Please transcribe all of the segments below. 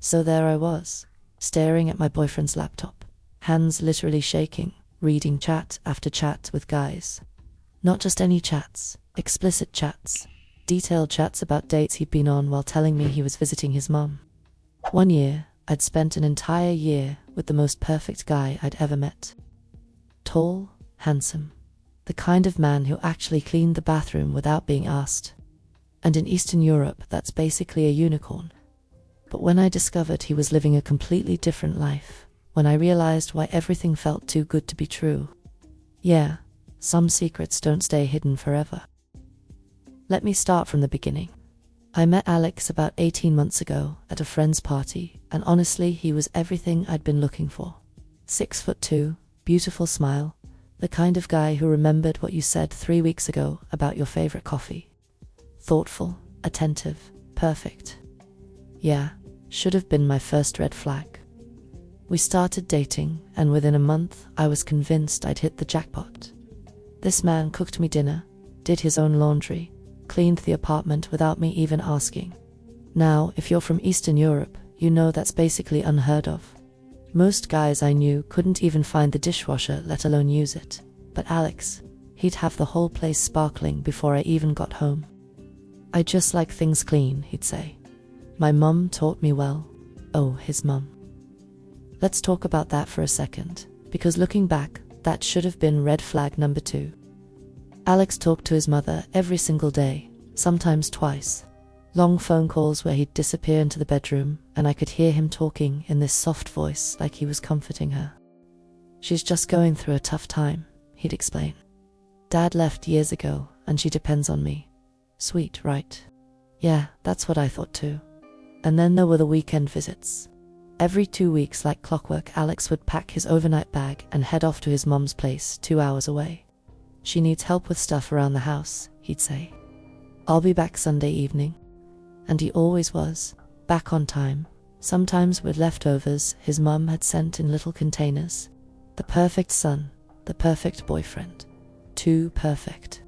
So there I was, staring at my boyfriend's laptop, hands literally shaking, reading chat after chat with guys. Not just any chats, explicit chats, detailed chats about dates he'd been on while telling me he was visiting his mum. 1 year, I'd spent an entire year with the most perfect guy I'd ever met. Tall, handsome, the kind of man who actually cleaned the bathroom without being asked. And in Eastern Europe, that's basically a unicorn. But when I discovered he was living a completely different life, when I realized why everything felt too good to be true, yeah, some secrets don't stay hidden forever. Let me start from the beginning. I met Alex about 18 months ago at a friend's party, and honestly, he was everything I'd been looking for. 6'2", beautiful smile, the kind of guy who remembered what you said 3 weeks ago about your favorite coffee. Thoughtful, attentive, perfect. Yeah, should have been my first red flag. We started dating, and within a month, I was convinced I'd hit the jackpot. This man cooked me dinner, did his own laundry, cleaned the apartment without me even asking. Now, if you're from Eastern Europe, you know that's basically unheard of. Most guys I knew couldn't even find the dishwasher, let alone use it. But Alex, he'd have the whole place sparkling before I even got home. "I just like things clean," he'd say. "My mum taught me well." Oh, his mum. Let's talk about that for a second, because looking back, that should have been red flag number 2. Alex talked to his mother every single day, sometimes twice. Long phone calls where he'd disappear into the bedroom, and I could hear him talking in this soft voice like he was comforting her. "She's just going through a tough time," he'd explain. "Dad left years ago, and she depends on me." Sweet, right? Yeah, that's what I thought too. And then there were the weekend visits. Every 2 weeks, like clockwork, Alex would pack his overnight bag and head off to his mum's place 2 hours away. "She needs help with stuff around the house," he'd say. "I'll be back Sunday evening." And he always was, back on time, sometimes with leftovers his mum had sent in little containers. The perfect son, the perfect boyfriend. Too perfect.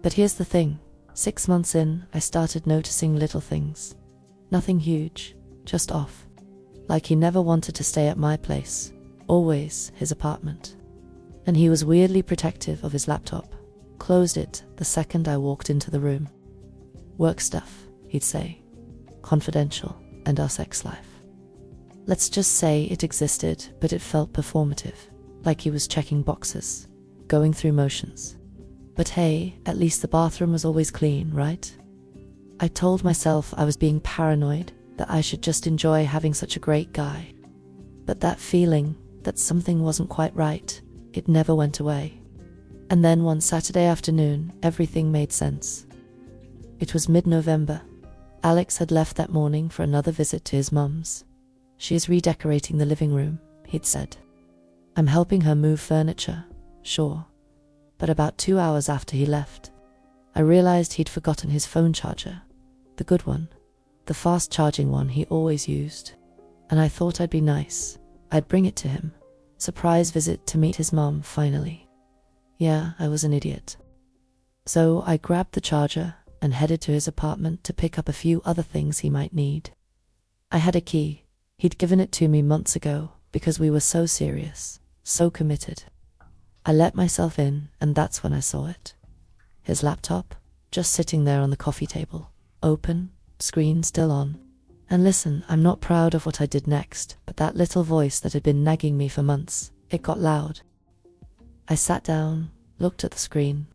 But here's the thing, 6 months in, I started noticing little things. Nothing huge, just off. Like he never wanted to stay at my place, always his apartment. And he was weirdly protective of his laptop, closed it the second I walked into the room. "Work stuff," he'd say. "Confidential, and our sex life." Let's just say it existed, but it felt performative, like he was checking boxes, going through motions. But hey, at least the bathroom was always clean, right? I told myself I was being paranoid, that I should just enjoy having such a great guy. But that feeling, that something wasn't quite right, it never went away. And then one Saturday afternoon, everything made sense. It was mid-November. Alex had left that morning for another visit to his mum's. "She is redecorating the living room," he'd said. "I'm helping her move furniture, sure." But about 2 hours after he left, I realized he'd forgotten his phone charger. The good one. The fast-charging one he always used. And I thought I'd be nice. I'd bring it to him. Surprise visit to meet his mom, finally. Yeah, I was an idiot. So I grabbed the charger and headed to his apartment to pick up a few other things he might need. I had a key. He'd given it to me months ago because we were so serious, so committed. I let myself in, and that's when I saw it. His laptop, just sitting there on the coffee table, open, screen still on. And listen, I'm not proud of what I did next, but that little voice that had been nagging me for months, it got loud. I sat down, looked at the screen.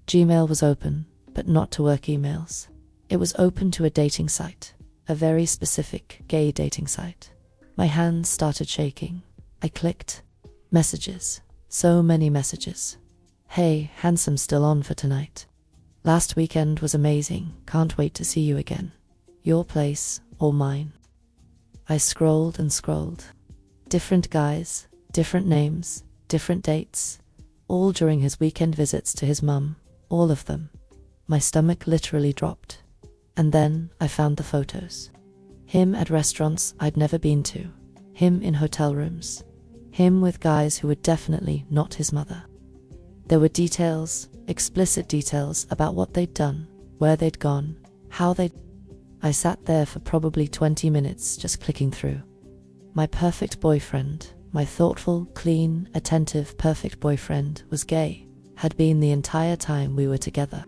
Gmail was open, but not to work emails. It was open to a dating site, a very specific gay dating site. My hands started shaking. I clicked. Messages. So many messages. "Hey, handsome, still on for tonight. Last weekend was amazing, can't wait to see you again. Your place or mine." I scrolled and scrolled. Different guys, different names, different dates, all during his weekend visits to his mum, all of them. My stomach literally dropped. And then I found the photos. Him at restaurants I'd never been to. Him in hotel rooms. Him with guys who were definitely not his mother. There were details, explicit details about what they'd done, where they'd gone, how they'd... I sat there for probably 20 minutes just clicking through. My perfect boyfriend, my thoughtful, clean, attentive, perfect boyfriend, was gay, had been the entire time we were together.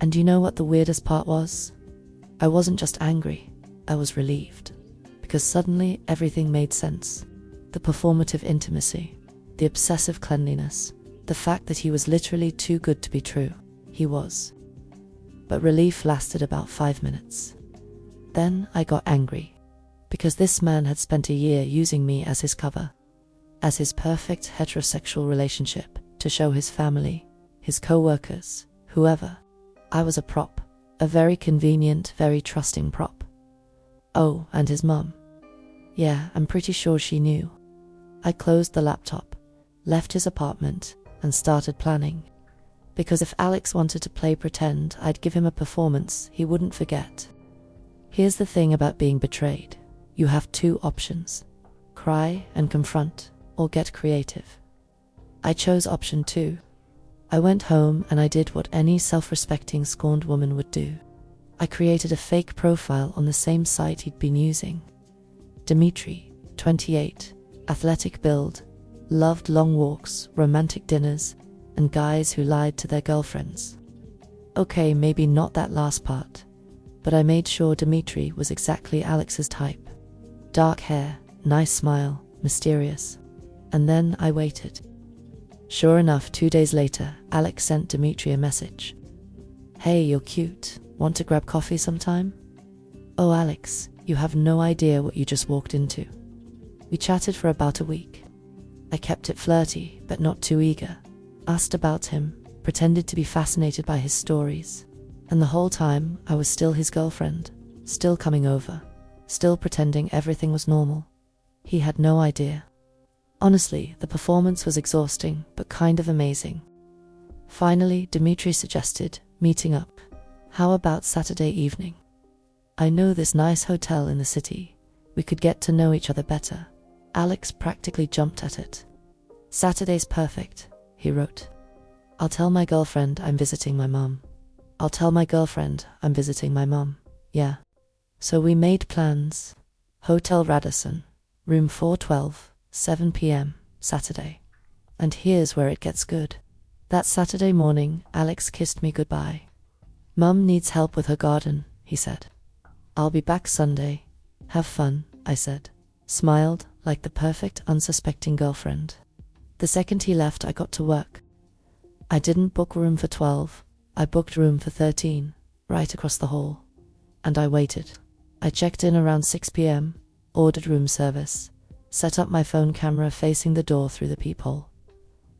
And you know what the weirdest part was? I wasn't just angry, I was relieved. Because suddenly everything made sense. The performative intimacy, the obsessive cleanliness, the fact that he was literally too good to be true. He was. But relief lasted about 5 minutes. Then I got angry. Because this man had spent a year using me as his cover. As his perfect heterosexual relationship, to show his family, his co-workers, whoever. I was a prop. A very convenient, very trusting prop. Oh, and his mum. Yeah, I'm pretty sure she knew. I closed the laptop, left his apartment, and started planning. Because if Alex wanted to play pretend, I'd give him a performance he wouldn't forget. Here's the thing about being betrayed. You have 2 options. Cry and confront, or get creative. I chose option 2. I went home and I did what any self-respecting scorned woman would do. I created a fake profile on the same site he'd been using. Dimitri, 28, athletic build, loved long walks, romantic dinners, and guys who lied to their girlfriends. Okay, maybe not that last part, but I made sure Dimitri was exactly Alex's type. Dark hair, nice smile, mysterious. And then I waited. Sure enough, 2 days later, Alex sent Dimitri a message. Hey, you're cute. Want to grab coffee sometime? Oh, Alex, you have no idea what you just walked into. We chatted for about a week. I kept it flirty, but not too eager. Asked about him, pretended to be fascinated by his stories. And the whole time, I was still his girlfriend, still coming over, still pretending everything was normal. He had no idea. Honestly, the performance was exhausting, but kind of amazing. Finally, Dimitri suggested meeting up. How about Saturday evening? I know this nice hotel in the city. We could get to know each other better. Alex practically jumped at it. Saturday's perfect, he wrote. I'll tell my girlfriend I'm visiting my mum. I'll tell my girlfriend I'm visiting my mum. Yeah. So we made plans. Hotel Radisson, room 412. 7 p.m., Saturday. And here's where it gets good. That Saturday morning, Alex kissed me goodbye. Mum needs help with her garden, he said. I'll be back Sunday. Have fun, I said. Smiled, like the perfect unsuspecting girlfriend. The second he left, I got to work. I didn't book room for 12. I booked room for 13, right across the hall. And I waited. I checked in around 6 p.m., ordered room service. Set up my phone camera facing the door through the peephole.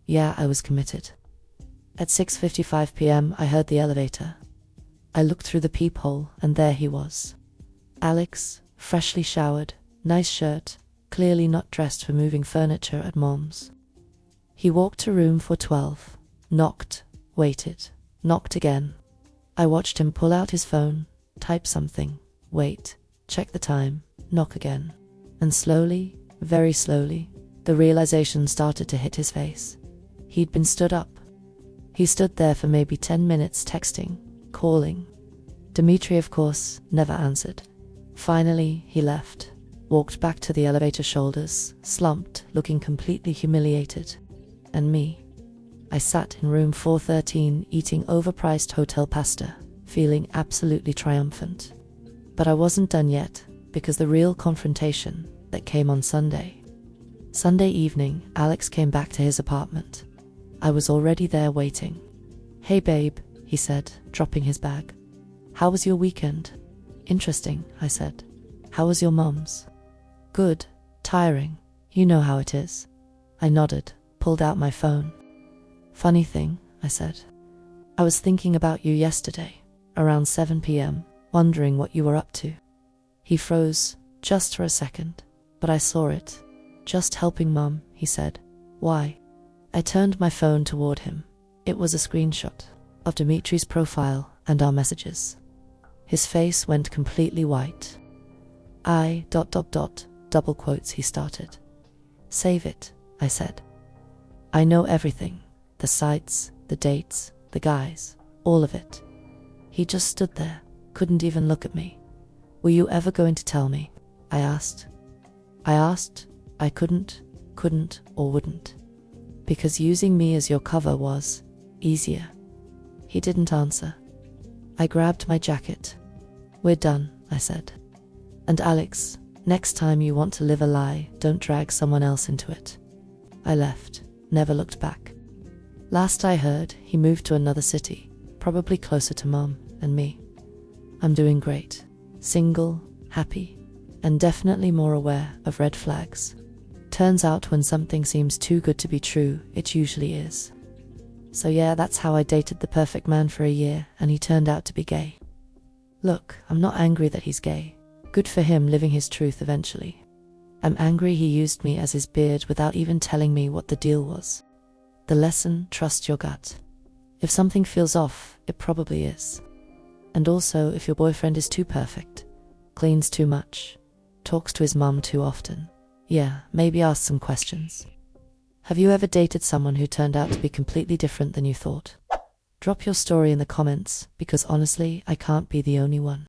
Yeah, I was committed. At 6:55 p.m. I heard the elevator. I looked through the peephole and there he was. Alex, freshly showered, nice shirt, clearly not dressed for moving furniture at Mom's. He walked to room 412, knocked, waited, knocked again. I watched him pull out his phone, type something, wait, check the time, knock again. And slowly, very slowly, the realization started to hit his face. He'd been stood up. He stood there for maybe 10 minutes texting, calling. Dimitri, of course, never answered. Finally, he left, walked back to the elevator shoulders, slumped, looking completely humiliated. And me. I sat in room 413 eating overpriced hotel pasta, feeling absolutely triumphant. But I wasn't done yet, because the real confrontation that came on Sunday. Sunday evening, Alex came back to his apartment. I was already there waiting. Hey babe, he said, dropping his bag. How was your weekend? Interesting, I said. How was your mum's? Good, tiring. You know how it is. I nodded, pulled out my phone. Funny thing, I said. I was thinking about you yesterday, around 7 p.m., wondering what you were up to. He froze, just for a second. But I saw it. Just helping Mum, he said. Why? I turned my phone toward him. It was a screenshot of Dimitri's profile and our messages. His face went completely white. double quotes, he started. Save it, I said. I know everything. The sites, the dates, the guys, all of it. He just stood there, couldn't even look at me. Were you ever going to tell me? I asked. I couldn't, or wouldn't. Because using me as your cover was easier. He didn't answer. I grabbed my jacket. We're done, I said. And Alex, next time you want to live a lie, don't drag someone else into it. I left, never looked back. Last I heard, he moved to another city, probably closer to Mom and me. I'm doing great. Single, happy, and definitely more aware of red flags. Turns out when something seems too good to be true, it usually is. So yeah, that's how I dated the perfect man for a year, and he turned out to be gay. Look, I'm not angry that he's gay. Good for him living his truth eventually. I'm angry he used me as his beard without even telling me what the deal was. The lesson, trust your gut. If something feels off, it probably is. And also, if your boyfriend is too perfect, cleans too much, talks to his mum too often, yeah, maybe ask some questions. Have you ever dated someone who turned out to be completely different than you thought? Drop your story in the comments, because honestly, I can't be the only one.